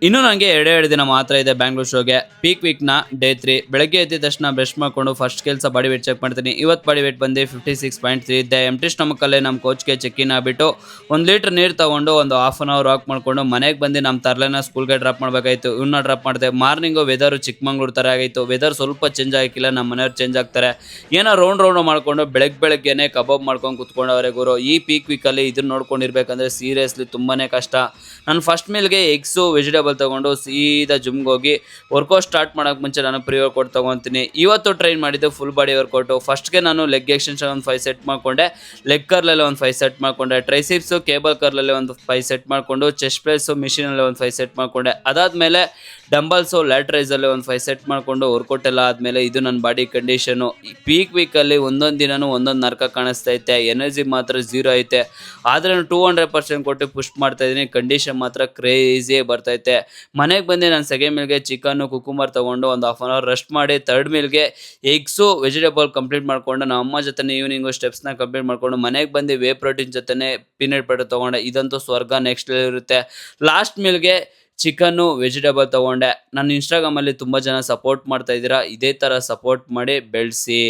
ಇನ್ನೂ ನನಗೆ ಎರಡೆರಡು ದಿನ ಮಾತ್ರ ಇದೆ ಬ್ಯಾಂಗ್ಳೂರ್ ಶೋಗೆ. ಪೀಕ್ ವೀಕ್ನ ಡೇ 3. ಬೆಳಗ್ಗೆ ಎದ್ದ ತಕ್ಷಣ ಬ್ರಷ್ ಮಾಡಿಕೊಂಡು ಫಸ್ಟ್ ಕೆಲಸ ಬಾಡಿ ವೇಟ್ ಚೆಕ್ ಮಾಡ್ತೀನಿ. ಇವತ್ತು ಬಾಡಿ ವೇಟ್ ಬಂದು 56.3 ಇದ್ದೆ. ಎಂಟಿ ಸ್ಟಮಕಲ್ಲೇ ನಮ್ಮ ಕೋಚ್ಗೆ ಚೆಕ್ ಇನ್ ಆಗಿಬಿಟ್ಟು 1 ಲೀಟ್ರ್ ನೀರು ತೊಗೊಂಡು ಒಂದು ಹಾಫ್ ಆನ್ ಅವರ್ ವಾಕ್ ಮಾಡಿಕೊಂಡು ಮನೆಗೆ ಬಂದು ನಮ್ಮ ತರಲೆನ ಸ್ಕೂಲ್ಗೆ ಡ್ರಾಪ್ ಮಾಡಬೇಕಾಯಿತು. ಇವನ್ನ ಡ್ರಾಪ್ ಮಾಡಿದೆ. ಮಾರ್ನಿಂಗು ವೆದರು ಚಿಕ್ಕಮಂಗ್ಳೂರು ಥರ ಆಗಿತ್ತು. ವೆದರ್ ಸ್ವಲ್ಪ ಚೇಂಜ್ ಆಗಿಲ್ಲ, ನಮ್ಮ ಮನೆಯವ್ರು ಚೇಂಜ್ ಆಗ್ತಾರೆ. ಏನೋ ರೌಂಡ್ ಮಾಡಿಕೊಂಡು ಬೆಳಗ್ಗೆನೆ ಕಬಾಬ್ ಮಾಡ್ಕೊಂಡು ಕುತ್ಕೊಂಡವ್ರೆ ಗುರು. ಈ ಪೀಕ್ ವೀಕಲ್ಲಿ ಇದನ್ನ ನೋಡ್ಕೊಂಡಿರ್ಬೇಕಂದ್ರೆ ಸೀರಿಯಸ್ಲಿ ತುಂಬಾ ಕಷ್ಟ. ನಾನು ಫಸ್ಟ್ ಮೀಲ್ಗೆ ಎಗ್ಸು ವೆಜಿಟೇಬಲ್ ತೊಗೊಂಡು ಸೀದಾ ಜಿಮ್ಗೆ ಹೋಗಿ ವರ್ಕೌಟ್ ಸ್ಟಾರ್ಟ್ ಮಾಡೋಕ್ಕೆ ಮುಂಚೆ ನಾನು ಪ್ರೀ ವರ್ಕೌಟ್ ತೊಗೊತೀನಿ. ಇವತ್ತು ಟ್ರೈನ್ ಮಾಡಿದ್ದು ಫುಲ್ ಬಾಡಿ ವರ್ಕೌಟು. ಫಸ್ಟ್ಗೆ ನಾನು ಲೆಗ್ ಎಕ್ಸ್ಟೆನ್ಷನ್ ಒಂದು 5 ಸೆಟ್ ಮಾಡಿಕೊಂಡೆ, ಲೆಗ್ ಕರ್ಲಲ್ಲಿ ಒಂದು 5 ಸೆಟ್ ಮಾಡಿಕೊಂಡೆ, ಟ್ರೈಸಿಪ್ಸು ಕೇಬಲ್ ಕರ್ಲಲ್ಲಿ ಒಂದು 5 ಸೆಟ್ ಮಾಡಿಕೊಂಡು, ಚೆಸ್ಟ್ ಪ್ರೆಸ್ಸು ಮಿಷಿನಲ್ಲಿ ಒಂದು 5 ಸೆಟ್ ಮಾಡಿಕೊಂಡೆ. ಅದಾದಮೇಲೆ ಡಂಬಲ್ಸು ಲ್ಯಾಟ್ರೈಸಲ್ಲಿ ಒಂದು 5 ಸೆಟ್ ಮಾಡಿಕೊಂಡು ವರ್ಕೌಟ್ ಎಲ್ಲ ಆದಮೇಲೆ ಇದು ನನ್ನ ಬಾಡಿ ಕಂಡೀಷನು. ಪೀಕ್ ವೀಕಲ್ಲಿ ಒಂದೊಂದು ದಿನವೂ ಒಂದೊಂದು ನರಕ ಕಾಣಿಸ್ತೈತೆ. ಎನರ್ಜಿ ಮಾತ್ರ ಝೀರೋ ಐತೆ. ಆದರೆ ನಾನು 200% ಕೊಟ್ಟು ಪುಷ್ ಮಾಡ್ತಾಯಿದ್ದೀನಿ. ಕಂಡೀಷನ್ ಮಾತ್ರ ಕ್ರೇಜಿಯಾಗಿ ಬರ್ತೈತೆ. ಮನೆಗೆ ಬಂದು ನಾನು ಸೆಕೆಂಡ್ ಮೀಲ್ಗೆ ಚಿಕನ್ನು ಕುಕುಂಬರ್ ತೊಗೊಂಡು ಒಂದು ಹಾಫ್ ಆನ್ ಅವರ್ ರೆಸ್ಟ್ ಮಾಡಿ, ಥರ್ಡ್ ಮೀಲ್ಗೆ ಎಗ್ಸು ವೆಜಿಟೇಬಲ್ ಕಂಪ್ಲೀಟ್ ಮಾಡಿಕೊಂಡು ನಮ್ಮ ಅಮ್ಮ ಜೊತೆ ಈವ್ನಿಂಗು ಸ್ಟೆಪ್ಸ್ನ ಕಂಪ್ಲೀಟ್ ಮಾಡಿಕೊಂಡು ಮನೆಗೆ ಬಂದು ವೇ ಪ್ರೋಟೀನ್ ಜೊತೆ ಪೀನಟ್ ಬಟರ್ ತೊಗೊಂಡೆ. ಇದಂತೂ ಸ್ವರ್ಗ ನೆಕ್ಸ್ಟ್ ಇರುತ್ತೆ. ಲಾಸ್ಟ್ ಮೀಲ್ಗೆ ಚಿಕನ್ನು ವೆಜಿಟೇಬಲ್ ತೊಗೊಂಡೆ. ನನ್ನ ಇನ್ಸ್ಟಾಗ್ರಾಮಲ್ಲಿ ತುಂಬ ಜನ ಸಪೋರ್ಟ್ ಮಾಡ್ತಾಯಿದ್ದೀರಾ. ಇದೇ ಥರ ಸಪೋರ್ಟ್ ಮಾಡಿ ಬೆಳೆಸಿ.